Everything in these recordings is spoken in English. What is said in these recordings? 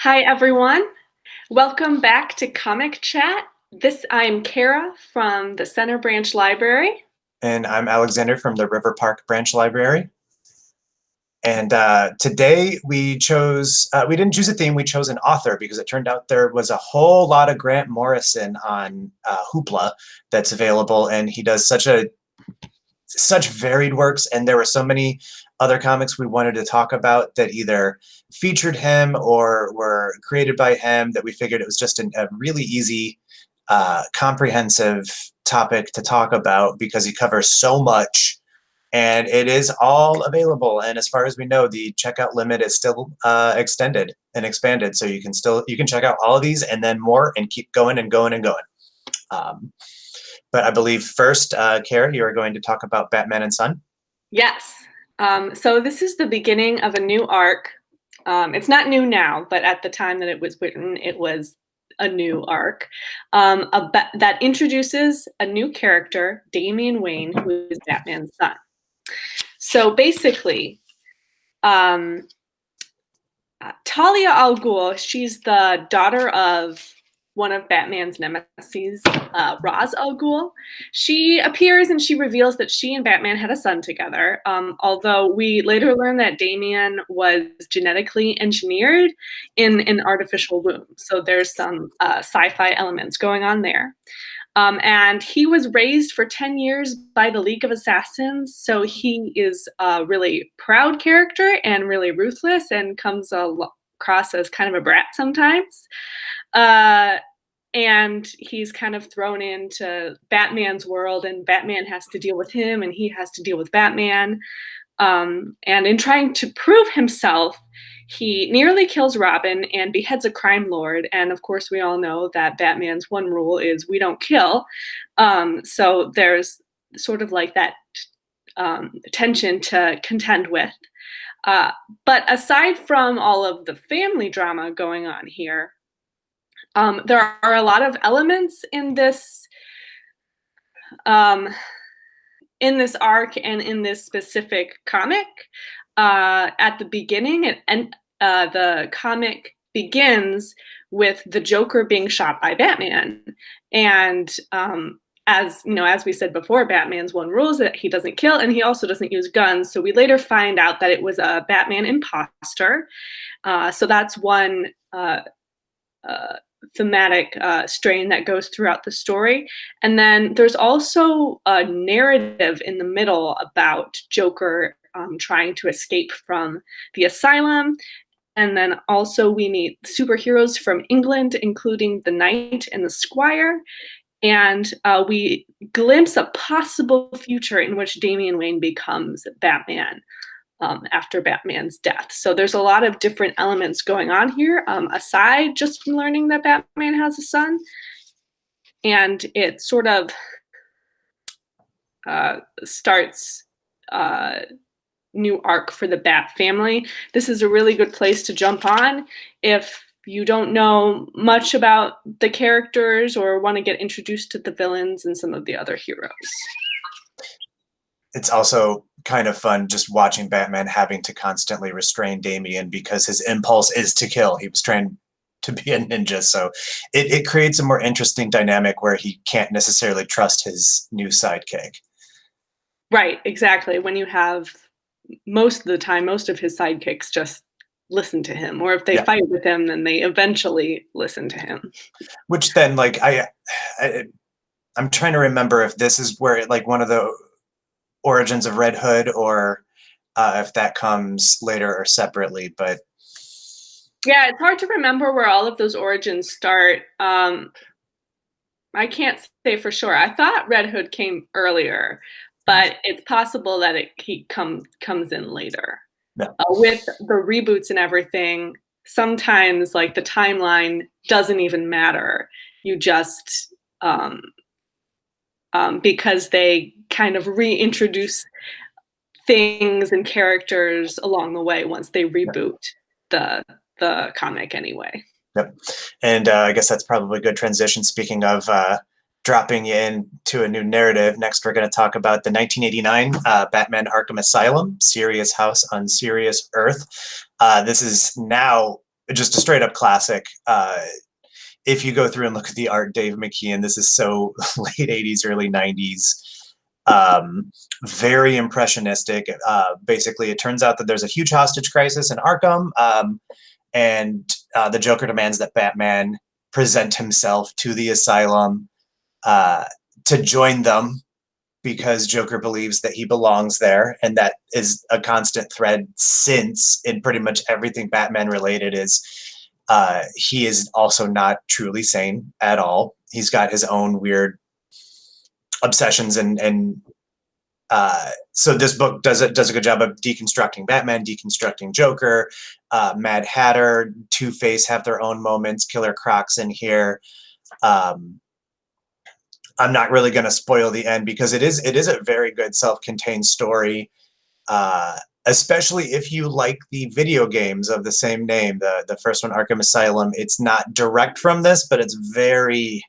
Hi, everyone. Welcome back to Comic Chat. I'm Kara from the Center Branch Library. And I'm Alexander from the River Park Branch Library. And today we didn't choose a theme, we chose an author because it turned out there was a whole lot of Grant Morrison on Hoopla that's available. And he does such varied works. And there were so many other comics we wanted to talk about that either featured him or were created by him that we figured it was just a really easy, comprehensive topic to talk about because he covers so much and it is all available. And as far as we know, the checkout limit is still extended and expanded. So you can check out all of these and then more and keep going and going and going. But I believe first, Kara, you are going to talk about Batman and Son. Yes. So this is the beginning of a new arc. It's not new now, but at the time that it was written, it was a new arc that introduces a new character, Damian Wayne, who is Batman's son. So basically, Talia al Ghul, she's the daughter of one of Batman's nemesis, Ra's al Ghul. She appears and she reveals that she and Batman had a son together, although we later learn that Damian was genetically engineered in an artificial womb. So there's some sci-fi elements going on there. And he was raised for 10 years by the League of Assassins, so he is a really proud character and really ruthless and comes across as kind of a brat sometimes. And he's kind of thrown into Batman's world, and Batman has to deal with him, and he has to deal with Batman. And in trying to prove himself, he nearly kills Robin and beheads a crime lord. And of course, we all know that Batman's one rule is we don't kill. So there's sort of like that tension to contend with. But aside from all of the family drama going on here, there are a lot of elements in this arc and in this specific comic. At the beginning, and the comic begins with the Joker being shot by Batman, and as you know, as we said before, Batman's one rule is that he doesn't kill, and he also doesn't use guns. So we later find out that it was a Batman imposter. So that's one thematic strain that goes throughout the story. And then there's also a narrative in the middle about Joker trying to escape from the asylum. And then also we meet superheroes from England, including the Knight and the Squire. And we glimpse a possible future in which Damian Wayne becomes Batman after Batman's death. So there's a lot of different elements going on here, aside just from learning that Batman has a son. And it sort of starts a new arc for the Bat family. This is a really good place to jump on if you don't know much about the characters or want to get introduced to the villains and some of the other heroes. It's also kind of fun just watching Batman having to constantly restrain Damian because his impulse is to kill. He was trained to be a ninja, so it creates a more interesting dynamic where he can't necessarily trust his new sidekick. Right, exactly. When you have most of the time, most of his sidekicks just listen to him, or if they fight with him, then they eventually listen to him. Which then, like, I'm trying to remember if this is where like one of the origins of Red Hood, or if that comes later or separately. But yeah, it's hard to remember where all of those origins start. I can't say for sure. I thought Red Hood came earlier, but it's possible that he comes in later. Yeah. With the reboots and everything, sometimes like the timeline doesn't even matter. You just because they kind of reintroduce things and characters along the way once they reboot the comic anyway. Yep. And I guess that's probably a good transition. Speaking of dropping into a new narrative, next we're going to talk about the 1989 Batman Arkham Asylum, Serious House on Serious Earth. This is now just a straight up classic. If you go through and look at the art, Dave McKean, this is so late 80s, early 90s. Very impressionistic. Basically, it turns out that there's a huge hostage crisis in Arkham, and the Joker demands that Batman present himself to the asylum to join them, because Joker believes that he belongs there, and that is a constant thread since in pretty much everything Batman related is he is also not truly sane at all. He's got his own weird obsessions, and so this book does a good job of deconstructing Batman, deconstructing Joker. Mad Hatter, Two-Face have their own moments. Killer Croc's in here. I'm not really going to spoil the end because it is a very good self-contained story, especially if you like the video games of the same name. The first one, Arkham Asylum, it's not direct from this, but it's very.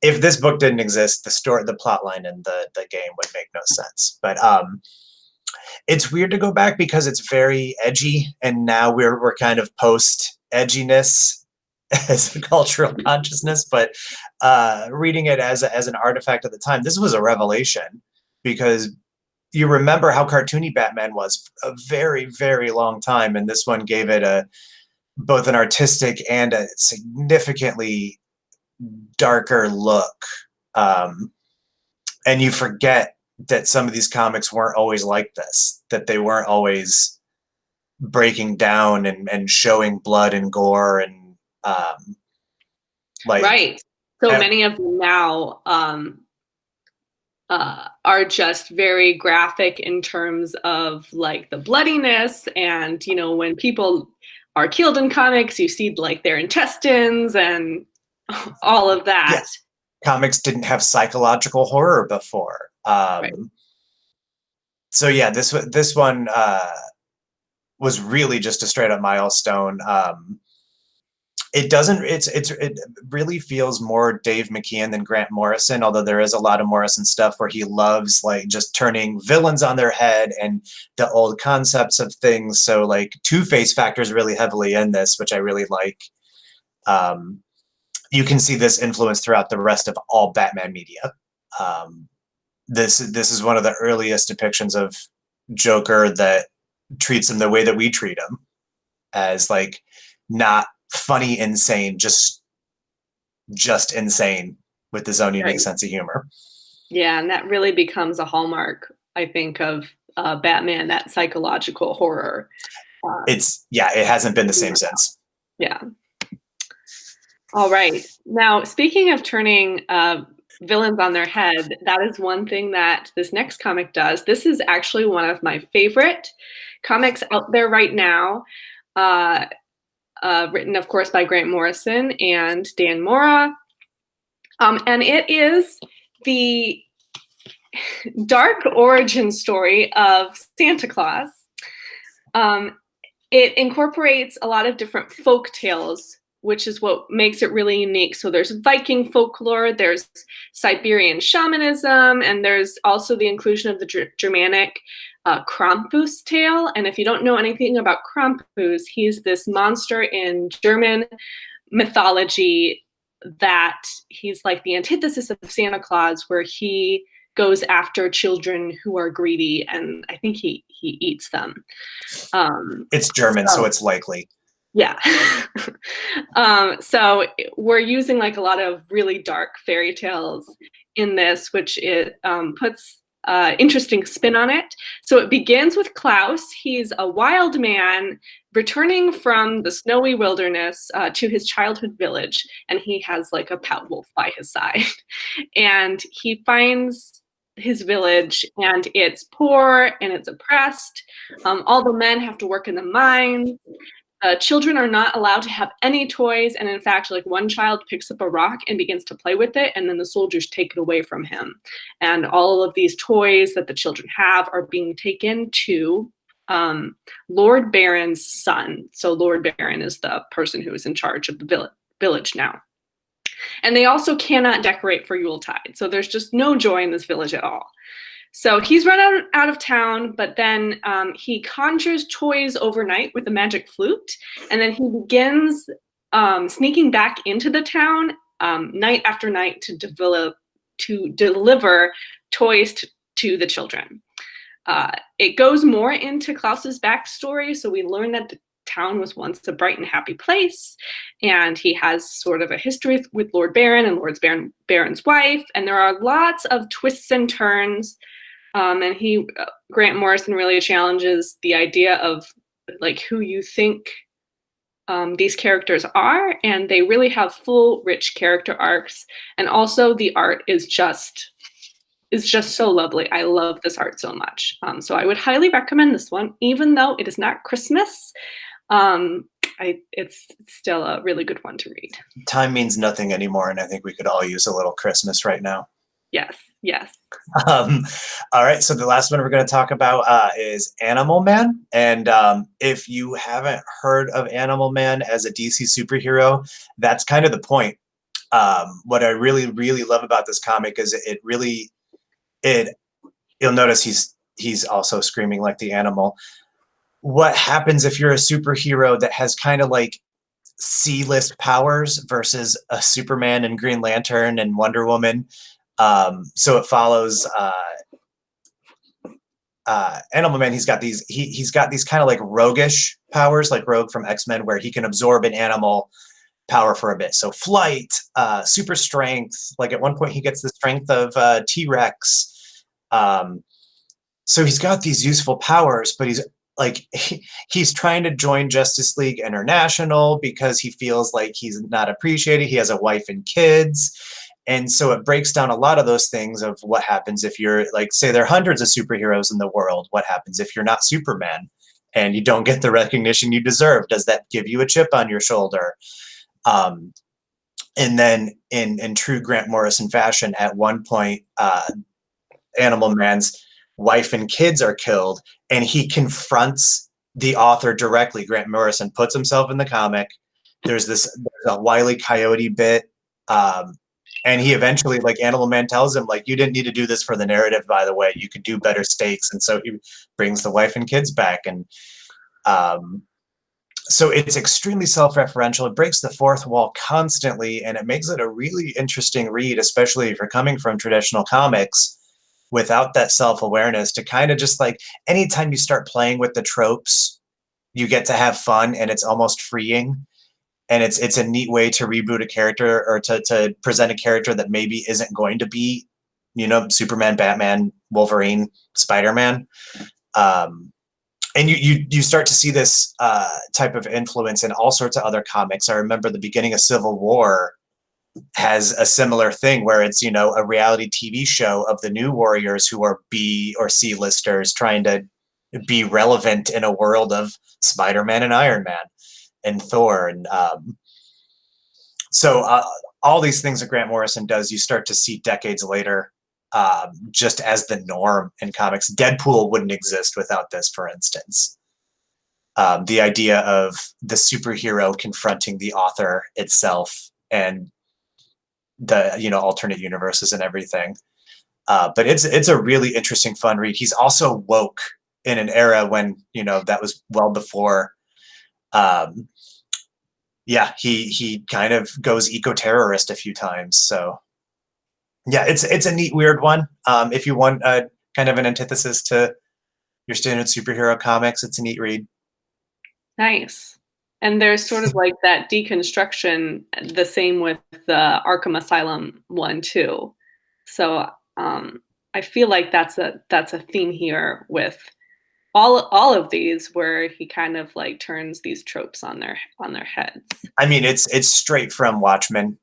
If this book didn't exist, the story, the plot line in the game would make no sense. But it's weird to go back because it's very edgy, and now we're kind of post edginess as a cultural consciousness. But reading it as an artifact at the time, this was a revelation, because you remember how cartoony Batman was for a very, very long time, and this one gave it both an artistic and a significantly darker look. And you forget that some of these comics weren't always like this, that they weren't always breaking down and showing blood and gore and like right. So many of them now are just very graphic in terms of like the bloodiness, and you know, when people are killed in comics, you see like their intestines and all of that. Yes. Comics didn't have psychological horror before. Right. So yeah, this one was really just a straight up milestone. It really feels more Dave McKean than Grant Morrison, although there is a lot of Morrison stuff where he loves like just turning villains on their head and the old concepts of things. So like Two-Face factors really heavily in this, which I really like. You can see this influence throughout the rest of all Batman media. This is one of the earliest depictions of Joker that treats him the way that we treat him, as like not funny, insane, just insane with his own unique sense of humor. Yeah, and that really becomes a hallmark, I think, of Batman, that psychological horror. It hasn't been the same since. Yeah. All right. Now, speaking of turning villains on their head, that is one thing that this next comic does. This is actually one of my favorite comics out there right now. Written, of course, by Grant Morrison and Dan Mora. And it is the dark origin story of Santa Claus. It incorporates a lot of different folk tales, which is what makes it really unique. So there's Viking folklore, there's Siberian shamanism, and there's also the inclusion of the Germanic Krampus tale. And if you don't know anything about Krampus, he's this monster in German mythology that he's like the antithesis of Santa Claus, where he goes after children who are greedy, and I think he eats them. It's German, so it's likely. Yeah. So we're using like a lot of really dark fairy tales in this, which it puts interesting spin on it. So it begins with Claus. He's a wild man returning from the snowy wilderness to his childhood village, and he has like a pet wolf by his side. And he finds his village, and it's poor and it's oppressed. All the men have to work in the mines. Children are not allowed to have any toys, and in fact, like one child picks up a rock and begins to play with it, and then the soldiers take it away from him. And all of these toys that the children have are being taken to Lord Baron's son. So Lord Baron is the person who is in charge of the village now. And they also cannot decorate for Yuletide. So there's just no joy in this village at all. So he's run out of town, but then he conjures toys overnight with a magic flute, and then he begins sneaking back into the town night after night to deliver toys to the children. It goes more into Klaus's backstory, so we learn that the town was once a bright and happy place, and he has sort of a history with Lord Baron and Baron's wife, and there are lots of twists and turns. And Grant Morrison really challenges the idea of like who you think these characters are, and they really have full, rich character arcs. And also, the art is just so lovely. I love this art so much. So I would highly recommend this one, even though it is not Christmas. It's still a really good one to read. Time means nothing anymore, and I think we could all use a little Christmas right now. Yes, yes. All right, so the last one we're going to talk about is Animal Man. And if you haven't heard of Animal Man as a DC superhero, that's kind of the point. What I really, really love about this comic is you'll notice he's also screaming like the animal. What happens if you're a superhero that has kind of like C-list powers versus a Superman and Green Lantern and Wonder Woman? So it follows Animal Man. He's got these kind of like roguish powers, like Rogue from X-Men, where he can absorb an animal power for a bit. So flight, super strength. Like at one point, he gets the strength of T-Rex. So he's got these useful powers, but he's trying to join Justice League International because he feels like he's not appreciated. He has a wife and kids. And so it breaks down a lot of those things of what happens if you're like, say there are hundreds of superheroes in the world. What happens if you're not Superman and you don't get the recognition you deserve? Does that give you a chip on your shoulder? And then in true Grant Morrison fashion, at one point, Animal Man's wife and kids are killed, and he confronts the author directly. Grant Morrison puts himself in the comic. There's a Wile E. Coyote bit. And he eventually, like Animal Man tells him, like, you didn't need to do this for the narrative, by the way. You could do better stakes. And so he brings the wife and kids back. And so it's extremely self-referential. It breaks the fourth wall constantly, and it makes it a really interesting read, especially if you're coming from traditional comics without that self-awareness, to kind of just like anytime you start playing with the tropes, you get to have fun, and it's almost freeing. And it's a neat way to reboot a character or to present a character that maybe isn't going to be, Superman, Batman, Wolverine, Spider-Man. And you start to see this type of influence in all sorts of other comics. I remember the beginning of Civil War has a similar thing where it's, a reality TV show of the new warriors who are B or C listers trying to be relevant in a world of Spider-Man and Iron Man and Thor. And so all these things that Grant Morrison does, you start to see decades later just as the norm in comics. Deadpool wouldn't exist without this, for instance. The idea of the superhero confronting the author itself and the alternate universes and everything. But it's a really interesting, fun read. He's also woke in an era when that was well before. He kind of goes eco-terrorist a few times. So yeah, it's a neat, weird one. If you want kind of an antithesis to your standard superhero comics, it's a neat read. Nice. And there's sort of like that deconstruction, the same with the Arkham Asylum one too. So I feel like that's a theme here with all of these, where he kind of like turns these tropes on their heads. I mean, it's straight from Watchmen.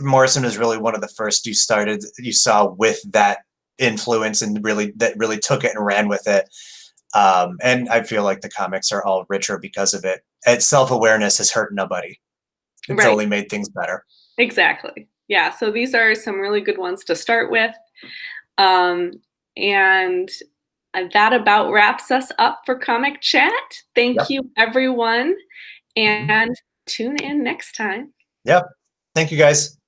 Morrison is really one of the first you saw with that influence and really took it and ran with it. And I feel like the comics are all richer because of it. And self-awareness has hurt nobody. It's only made things better. Exactly. Yeah. So these are some really good ones to start with. And that about wraps us up for Comic Chat. Thank you, everyone. And tune in next time. Yep. Thank you, guys.